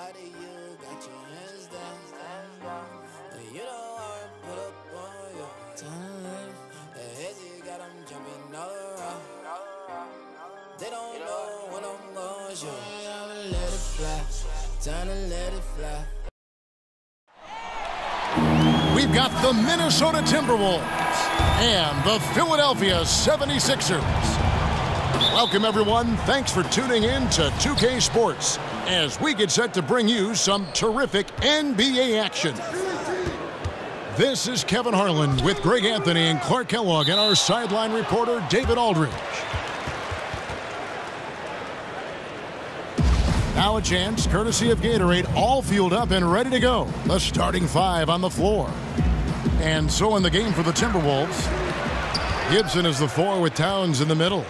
Nobody, you got your hands down. When you don't work, put up on your time. The heads you got them jumping all around. They don't know when I'm gonna show. I'ma let it fly. Time to let it fly. We've got the Minnesota Timberwolves and the Philadelphia 76ers. Welcome, everyone. Thanks for tuning in to 2K Sports as we get set to bring you some terrific NBA action. This is Kevin Harlan with Greg Anthony and Clark Kellogg and our sideline reporter, David Aldridge. Now a chance, courtesy of Gatorade, all fueled up and ready to go. The starting five on the floor. And so in the game for the Timberwolves, Gibson is the 4 with Towns in the middle.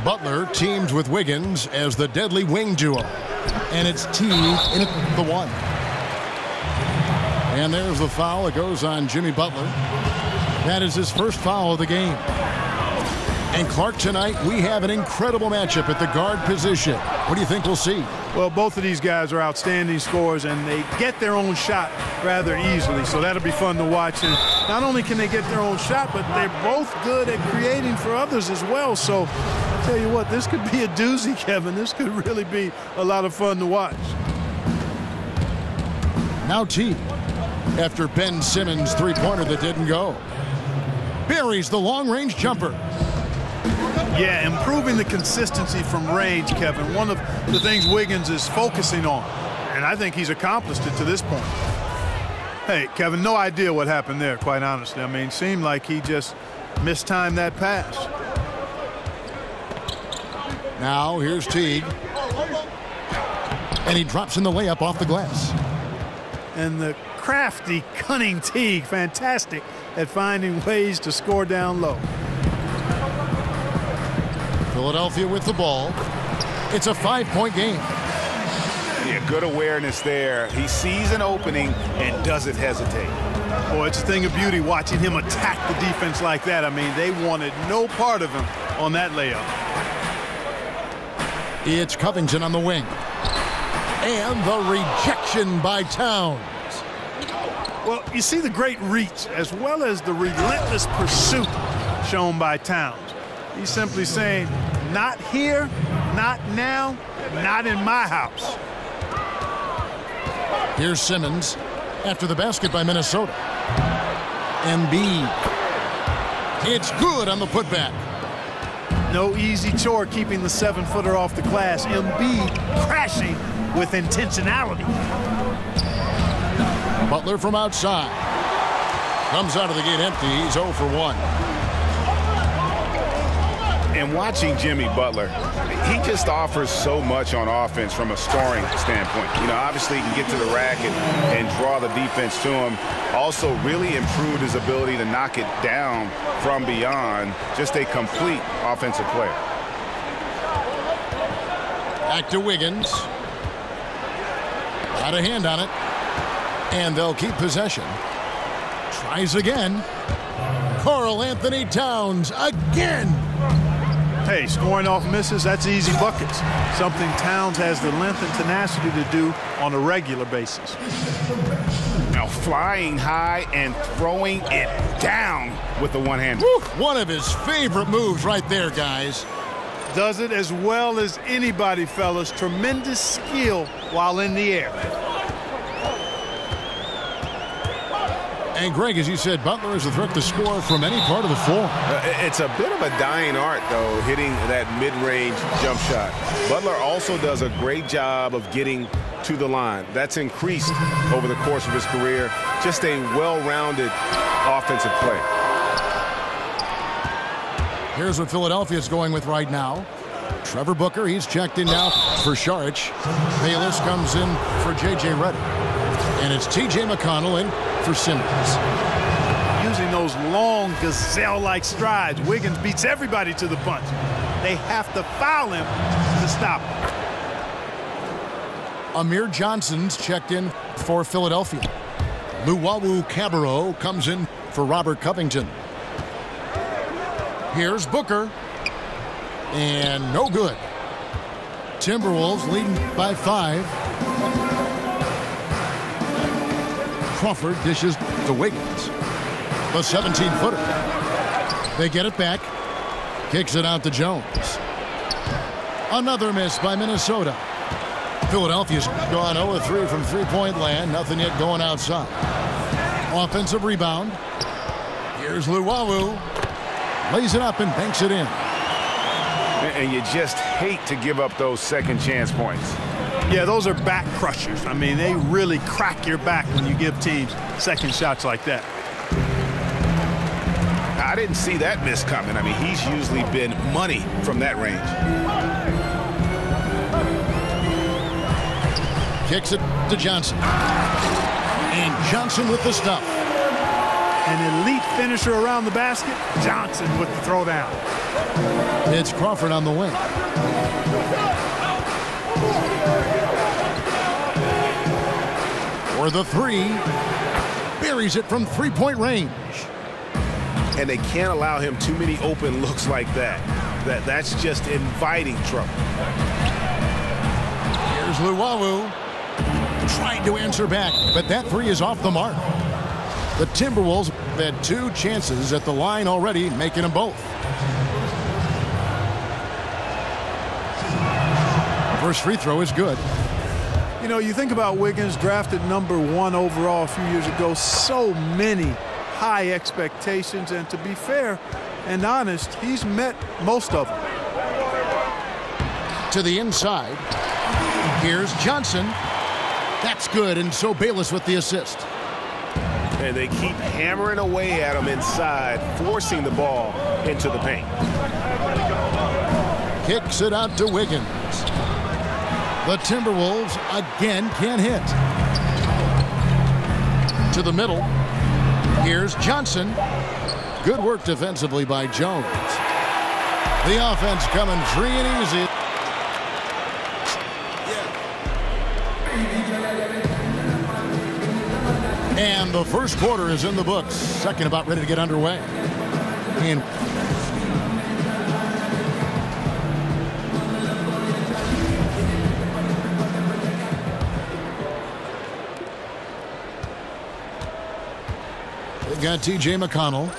Butler teams with Wiggins as the deadly wing duo. And it's Teague in the 1. And there's the foul. It goes on Jimmy Butler. That is his first foul of the game. And Clark, tonight we have an incredible matchup at the guard position. What do you think we'll see? Well, both of these guys are outstanding scorers, and they get their own shot rather easily, so that'll be fun to watch. And not only can they get their own shot, but they're both good at creating for others as well. So I'll tell you what, this could be a doozy, Kevin. This could really be a lot of fun to watch. Now Teague, after Ben Simmons' three-pointer that didn't go, buries the long-range jumper. Yeah, improving the consistency from range, Kevin. One of the things Wiggins is focusing on, and I think he's accomplished it to this point. Hey, Kevin, no idea what happened there, quite honestly. I mean, seemed like he just mistimed that pass. Now here's Teague. And he drops in the layup off the glass. And the crafty, cunning Teague, fantastic at finding ways to score down low. Philadelphia with the ball. It's a 5-point game. Yeah, good awareness there. He sees an opening and doesn't hesitate. Boy, it's a thing of beauty watching him attack the defense like that. I mean, they wanted no part of him on that layup. It's Covington on the wing. And the rejection by Towns. Well, you see the great reach as well as the relentless pursuit shown by Towns. He's simply saying, not here, not now, not in my house. Here's Simmons after the basket by Minnesota. Embiid. It's good on the putback. No easy chore keeping the 7-footer off the glass. Embiid crashing with intentionality. Butler from outside. Comes out of the gate empty. He's 0 for 1. And watching Jimmy Butler, he just offers so much on offense from a scoring standpoint. You know, obviously he can get to the rack and draw the defense to him. Also really improved his ability to knock it down from beyond. Just a complete offensive player. Back to Wiggins. Got a hand on it. And they'll keep possession. Tries again. Karl Anthony Towns again. Hey, scoring off misses, that's easy buckets. Something Towns has the length and tenacity to do on a regular basis. Now flying high and throwing it down with the one-hand. One of his favorite moves right there, guys. Does it as well as anybody, fellas. Tremendous skill while in the air. And Greg, as you said, Butler is a threat to score from any part of the floor. It's a bit of a dying art, though, hitting that mid-range jump shot. Butler also does a great job of getting to the line. That's increased over the course of his career. Just a well-rounded offensive play. Here's what Philadelphia is going with right now. Trevor Booker, he's checked in now for Saric. Bayless comes in for J.J. Redick. And it's T.J. McConnell in for Simmons. Using those long gazelle-like strides, Wiggins beats everybody to the punch. They have to foul him to stop him. Amir Johnson's checked in for Philadelphia. Luwawu-Cabarrot comes in for Robert Covington. Here's Booker. And no good. Timberwolves leading by 5. Crawford dishes to Wiggins. The 17-footer. They get it back. Kicks it out to Jones. Another miss by Minnesota. Philadelphia's gone 0-3 from three-point land. Nothing yet going outside. Offensive rebound. Here's Luwawu. Lays it up and banks it in. And you just hate to give up those second chance points. Yeah, those are back crushers. I mean, they really crack your back when you give teams second shots like that. I didn't see that miss coming. I mean, he's usually been money from that range. Kicks it to Johnson. And Johnson with the stuff. An elite finisher around the basket. Johnson with the throwdown. It's Crawford on the wing. For the three. Buries it from three-point range. And they can't allow him too many open looks like that. That's just inviting trouble. Here's Luwawu. Trying to answer back, but that three is off the mark. The Timberwolves have had two chances at the line already, making them both. First free throw is good. You know, you think about Wiggins, drafted #1 overall a few years ago. So many high expectations, and to be fair and honest, he's met most of them. To the inside. Here's Johnson. That's good, and so Bayless with the assist. And they keep hammering away at him inside, forcing the ball into the paint. Kicks it out to Wiggins. The Timberwolves again can't hit. To the middle. Here's Johnson. Good work defensively by Jones. The offense coming free and easy. And the first quarter is in the books. Second about ready to get underway. And they've got T.J. McConnell.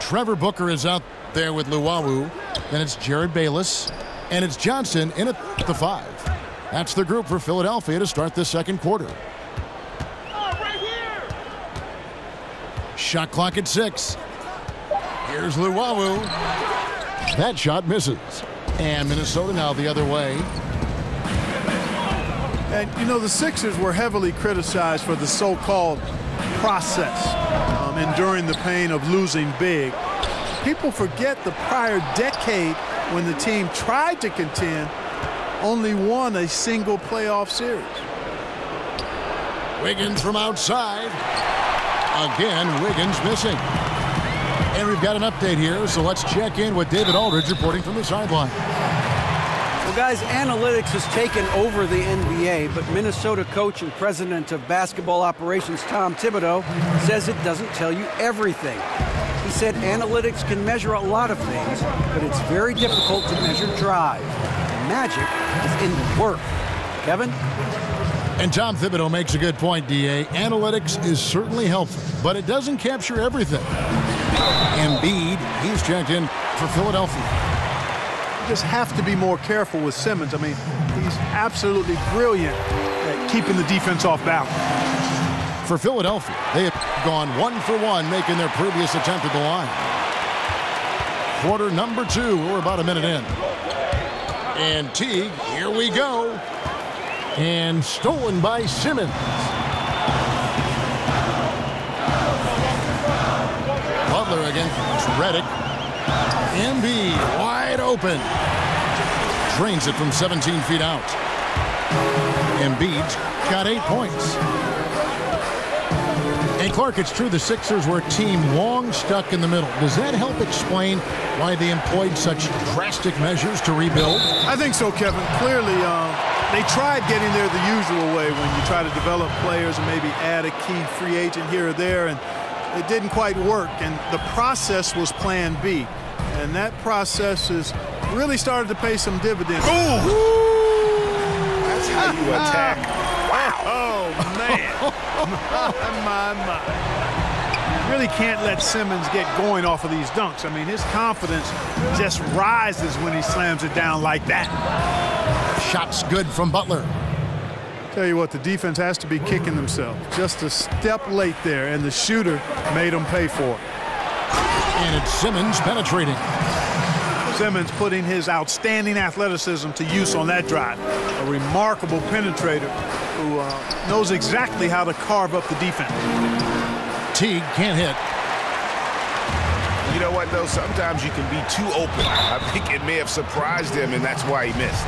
Trevor Booker is out there with Luwawu. Then it's Jared Bayless. And it's Johnson in at the 5. That's the group for Philadelphia to start the second quarter. Shot clock at 6. Here's Luwawu. That shot misses. And Minnesota now the other way. And, you know, the Sixers were heavily criticized for the so-called process, enduring the pain of losing big. People forget the prior decade when the team tried to contend, only won a single playoff series. Wiggins from outside. Again, Wiggins missing. And we've got an update here, so let's check in with David Aldridge reporting from the sideline. Well, guys, analytics has taken over the NBA, but Minnesota coach and president of basketball operations Tom Thibodeau says it doesn't tell you everything. He said analytics can measure a lot of things, but it's very difficult to measure drive. The magic is in the work. Kevin? And Tom Thibodeau makes a good point, D.A. Analytics is certainly helpful, but it doesn't capture everything. Embiid, he's checked in for Philadelphia. You just have to be more careful with Simmons. I mean, he's absolutely brilliant at keeping the defense off balance. For Philadelphia, they have gone 1 for 1, making their previous attempt at the line. Quarter number 2, we're about a minute in. And Teague, here we go. And stolen by Simmons. Butler against Redick. Embiid wide open. Drains it from 17 feet out. Embiid's got 8 points. And Clark, it's true the Sixers were a team long stuck in the middle. Does that help explain why they employed such drastic measures to rebuild? I think so, Kevin. Clearly, they tried getting there the usual way when you try to develop players and maybe add a key free agent here or there, and it didn't quite work. And the process was Plan B. And that process has really started to pay some dividends. Ooh! That's how you attack. Wow! Oh, man. My. Really can't let Simmons get going off of these dunks. I mean, his confidence just rises when he slams it down like that. Shot's good from Butler. Tell you what, the defense has to be kicking themselves. Just a step late there, and the shooter made them pay for it. And it's Simmons penetrating. Simmons putting his outstanding athleticism to use on that drive. A remarkable penetrator who knows exactly how to carve up the defense. Teague can't hit. You know what, though? Sometimes you can be too open. I think it may have surprised him, and that's why he missed.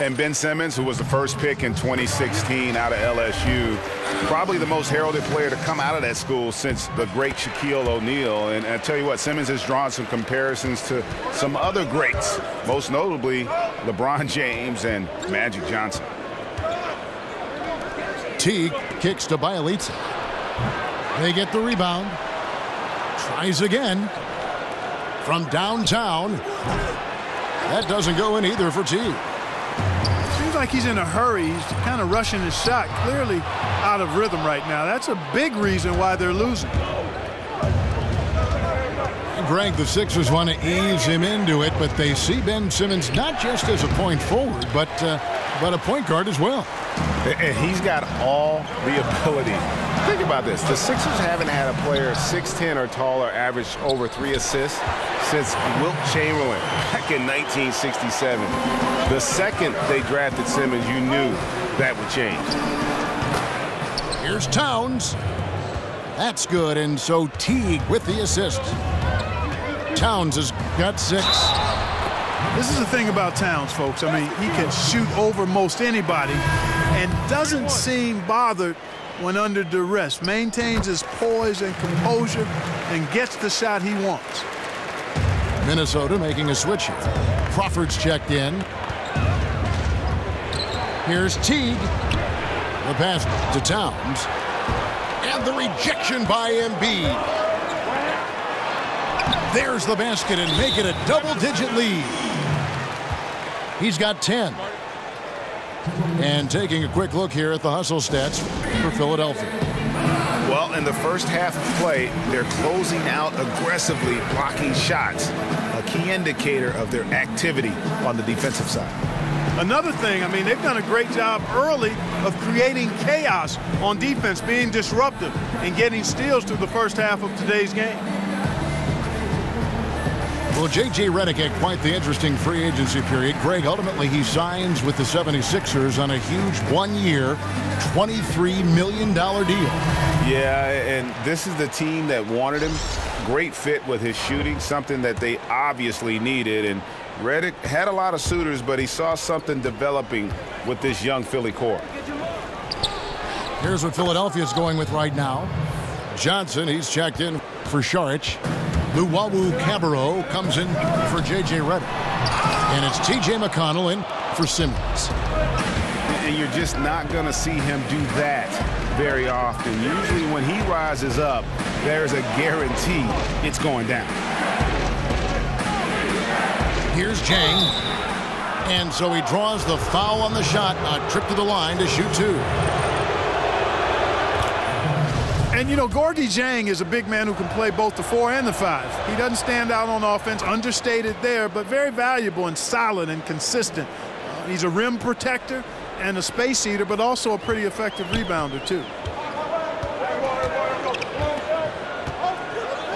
And Ben Simmons, who was the first pick in 2016 out of LSU, probably the most heralded player to come out of that school since the great Shaquille O'Neal. And I tell you what, Simmons has drawn some comparisons to some other greats, most notably LeBron James and Magic Johnson. Teague kicks to Bjelica. They get the rebound. Tries again from downtown. That doesn't go in either for Teague. Seems like he's in a hurry. He's kind of rushing his shot. Clearly out of rhythm right now. That's a big reason why they're losing. Greg, the Sixers want to ease him into it, but they see Ben Simmons not just as a point forward, but a point guard as well. And he's got all the ability. Think about this. The Sixers haven't had a player 6'10 or taller average over 3 assists since Wilt Chamberlain back in 1967. The second they drafted Simmons, you knew that would change. Here's Towns. That's good, and so Teague with the assist. Towns has got 6. This is the thing about Towns, folks. I mean, he can shoot over most anybody and doesn't seem bothered when under duress. Maintains his poise and composure and gets the shot he wants. Minnesota making a switch here. Crawford's checked in. Here's Teague. The pass to Towns. And the rejection by Embiid. There's the basket and make it a double-digit lead. He's got 10. And taking a quick look here at the hustle stats for Philadelphia. Well, in the first half of play, they're closing out aggressively, blocking shots, a key indicator of their activity on the defensive side. Another thing, I mean, they've done a great job early of creating chaos on defense, being disruptive and getting steals through the first half of today's game. Well, J.J. Redick had quite the interesting free agency period. Greg, ultimately he signs with the 76ers on a huge 1-year, $23 million deal. Yeah, and this is the team that wanted him. Great fit with his shooting, something that they obviously needed. And Redick had a lot of suitors, but he saw something developing with this young Philly core. Here's what Philadelphia's going with right now. Johnson, he's checked in for Saric. Luwawu-Cabarrot comes in for J.J. Redick. And it's T.J. McConnell in for Simmons. And you're just not going to see him do that very often. Usually when he rises up, there's a guarantee it's going down. Here's Jang. And so he draws the foul on the shot. A trip to the line to shoot 2. And, you know, Gorgui Dieng is a big man who can play both the 4 and the 5. He doesn't stand out on offense, understated there, but very valuable and solid and consistent. He's a rim protector and a space eater, but also a pretty effective rebounder, too.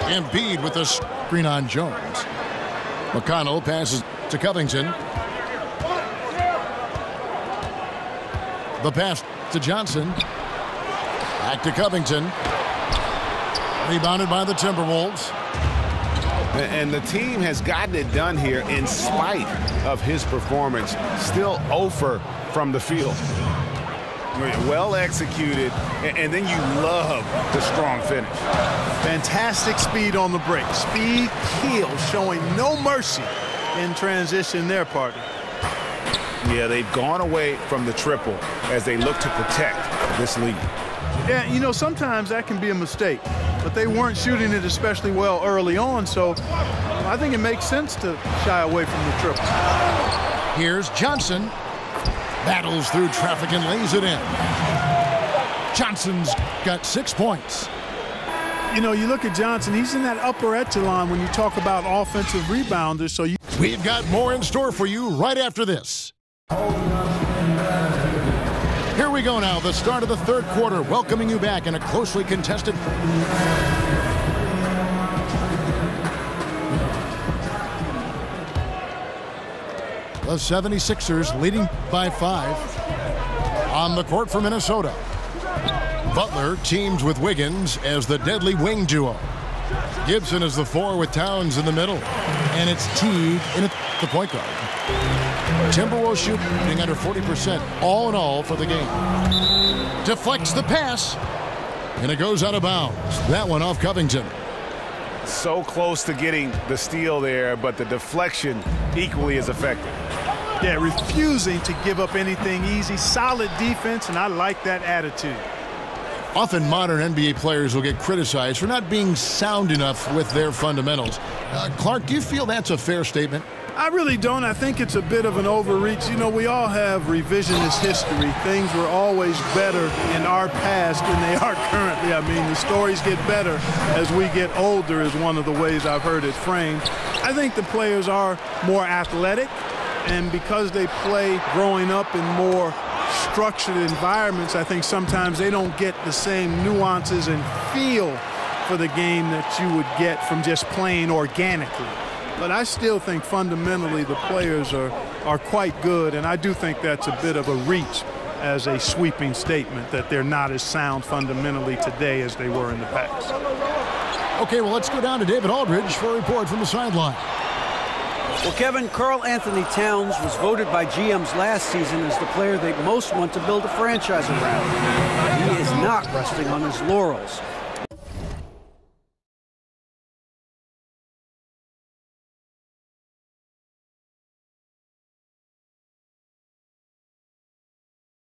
Embiid with the screen on Jones. McConnell passes to Covington. The pass to Johnson. Back to Covington. Rebounded by the Timberwolves. And the team has gotten it done here in spite of his performance. Still 0 from the field. Well executed, and then you love the strong finish. Fantastic speed on the break. Speed kills, showing no mercy in transition there, partner. Yeah, they've gone away from the triple as they look to protect this lead. Yeah, you know, sometimes that can be a mistake, but they weren't shooting it especially well early on, so I think it makes sense to shy away from the triple. Here's Johnson. battles through traffic and lays it in. Johnson's got 6 points. You know, you look at Johnson, he's in that upper echelon when you talk about offensive rebounders. So We've got more in store for you right after this. Here we go now, the start of the third quarter, welcoming you back in a closely contested. The 76ers leading by 5 on the court for Minnesota. Butler teams with Wiggins as the deadly wing duo. Gibson is the 4 with Towns in the middle. And it's Teague in the point guard. Timberwolves shooting under 40% all in all for the game. Deflects the pass. And it goes out of bounds. That one off Covington. So close to getting the steal there, but the deflection equally as effective. yeah, refusing to give up anything easy. Solid defense, and I like that attitude. Often modern NBA players will get criticized for not being sound enough with their fundamentals. Clark, do you feel that's a fair statement? I really don't. I think it's a bit of an overreach. You know, we all have revisionist history. Things were always better in our past than they are currently. I mean, the stories get better as we get older is one of the ways I've heard it framed. I think the players are more athletic, and because they play growing up in more structured environments, I think sometimes they don't get the same nuances and feel for the game that you would get from just playing organically. But I still think fundamentally the players are quite good, and I do think that's a bit of a reach as a sweeping statement that they're not as sound fundamentally today as they were in the past. Okay, well, let's go down to David Aldridge for a report from the sideline. Well, Kevin, Karl Anthony Towns was voted by GMs last season as the player they most want to build a franchise around. He is not resting on his laurels.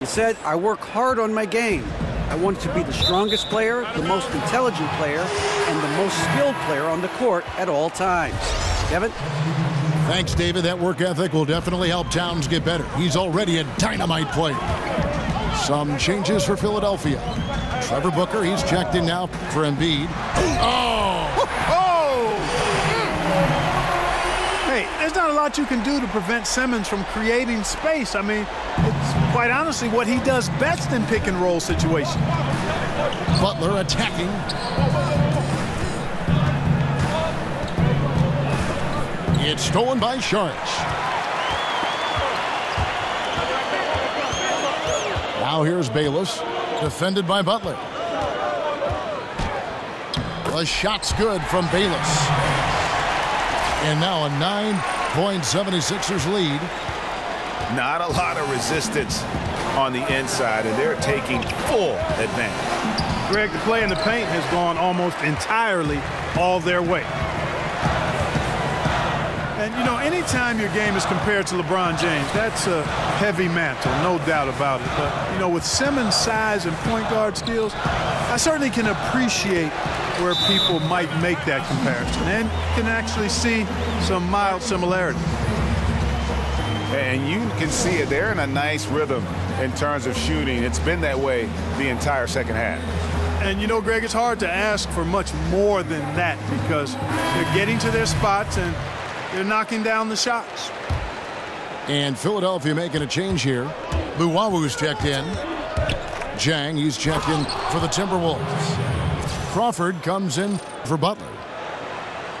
He said, "I work hard on my game. I want to be the strongest player, the most intelligent player, and the most skilled player on the court at all times." Kevin? Thanks, David. That work ethic will definitely help Towns get better. He's already a dynamite player. Some changes for Philadelphia. Trevor Booker, he's checked in now for Embiid. Oh! Oh! Hey, there's not a lot you can do to prevent Simmons from creating space. I mean, it's quite honestly what he does best in pick and roll situations. Butler attacking. It's stolen by Sharks. Now here's Bayless, defended by Butler. The shot's good from Bayless. And now a 9-point 76ers lead. Not a lot of resistance on the inside, and they're taking full advantage. Greg, the play in the paint has gone almost entirely all their way. And, you know, anytime your game is compared to LeBron James, that's a heavy mantle, no doubt about it. But, you know, with Simmons' size and point guard skills, I certainly can appreciate where people might make that comparison and can actually see some mild similarity. And you can see it. They're in a nice rhythm in terms of shooting. It's been that way the entire second half. And, you know, Greg, it's hard to ask for much more than that because they're getting to their spots and they're knocking down the shots. And Philadelphia making a change here. Luawu's checked in. Jang, he's checked in for the Timberwolves. Crawford comes in for Butler.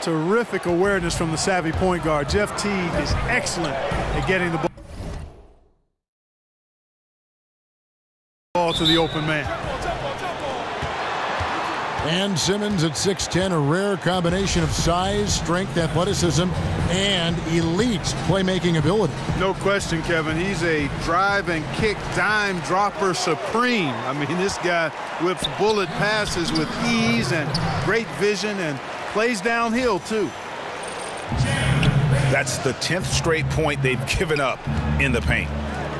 Terrific awareness from the savvy point guard. Jeff Teague is excellent at getting the ball to the open man. And Simmons at 6'10", a rare combination of size, strength, athleticism, and elite playmaking ability. No question, Kevin. He's a drive and kick dime dropper supreme. I mean, this guy whips bullet passes with ease and great vision and plays downhill, too. That's the 10th straight point they've given up in the paint.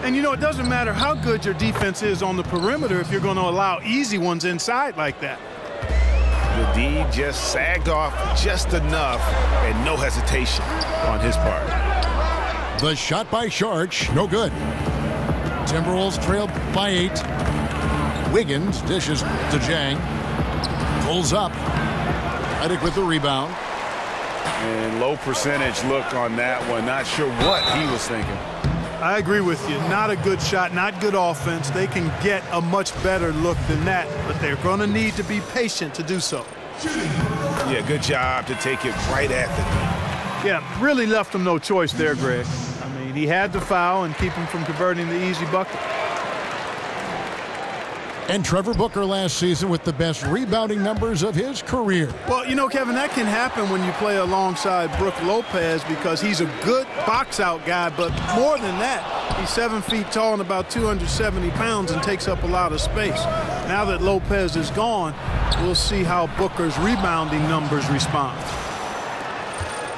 And, you know, it doesn't matter how good your defense is on the perimeter if you're going to allow easy ones inside like that. The D just sagged off just enough and no hesitation on his part. The shot by Sharch, no good. Timberwolves trail by 8. Wiggins dishes to Jang. Pulls up. Redick with the rebound. And low percentage look on that one. Not sure what he was thinking. I agree with you. Not a good shot, not good offense. They can get a much better look than that, but they're going to need to be patient to do so. Yeah, good job to take it right at the knee. Yeah, really left him no choice there, Greg. I mean, he had to foul and keep him from converting the easy bucket. And Trevor Booker last season with the best rebounding numbers of his career. Well, you know, Kevin, that can happen when you play alongside Brook Lopez because he's a good box-out guy, but more than that, he's 7 feet tall and about 270 pounds and takes up a lot of space. Now that Lopez is gone, we'll see how Booker's rebounding numbers respond.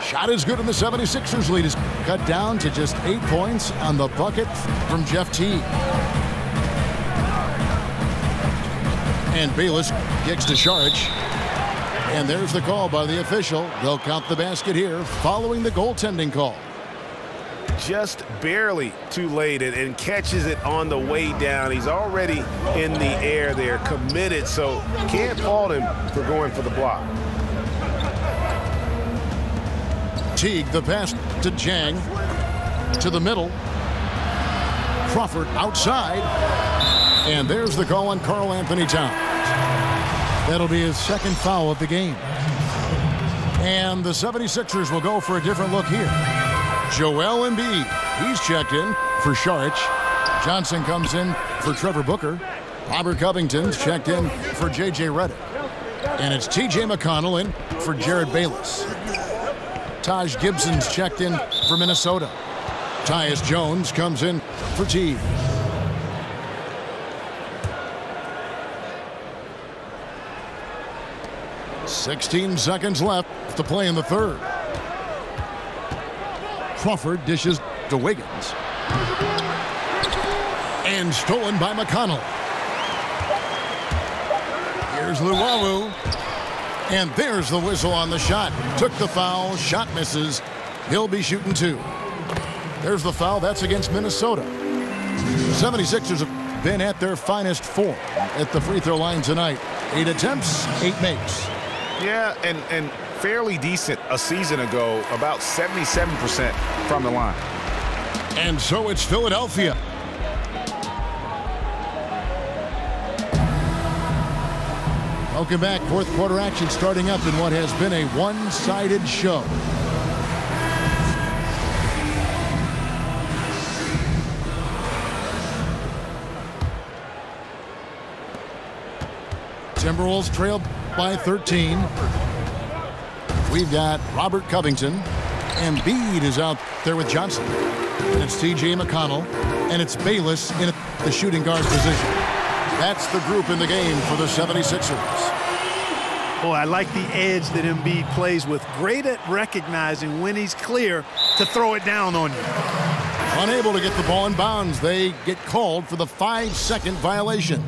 Shot is good, and the 76ers lead is cut down to just 8 points on the bucket from Jeff Teague. And Bayless kicks to Šarić. And there's the call by the official. They'll count the basket here following the goaltending call. Just barely too late and catches it on the way down. He's already in the air there, committed, so can't fault him for going for the block. Teague, the pass to Jang. To the middle. Crawford outside. And there's the call on Karl Anthony Towns. That'll be his second foul of the game. And the 76ers will go for a different look here. Joel Embiid, he's checked in for Šarić. Johnson comes in for Trevor Booker. Robert Covington's checked in for J.J. Redick. And it's T.J. McConnell in for Jared Bayless. Taj Gibson's checked in for Minnesota. Tyus Jones comes in for Teague. "16 seconds left to play in the third. Crawford dishes to Wiggins. And stolen by McConnell. Here's Luwawu. And there's the whistle on the shot. Took the foul, shot misses. He'll be shooting 2. There's the foul, that's against Minnesota. The 76ers have been at their finest form at the free throw line tonight. 8 attempts, 8 makes. Yeah, and fairly decent a season ago, about 77% from the line. And so it's Philadelphia. Welcome back. Fourth quarter action starting up in what has been a one-sided show. Timberwolves trail by 13. We've got Robert Covington. Embiid is out there with Johnson. And it's T.J. McConnell. And it's Bayless in the shooting guard position. That's the group in the game for the 76ers. Boy, I like the edge that Embiid plays with. Great at recognizing when he's clear to throw it down on you. Unable to get the ball in bounds. They get called for the 5-second violation.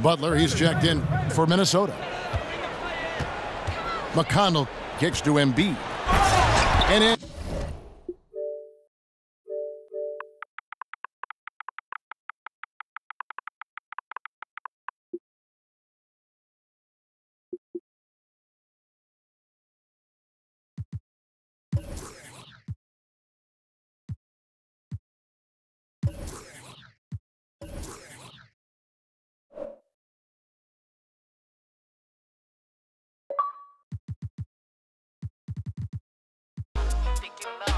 Butler, he's checked in for Minnesota. McConnell kicks to Embiid. And in. Thinking about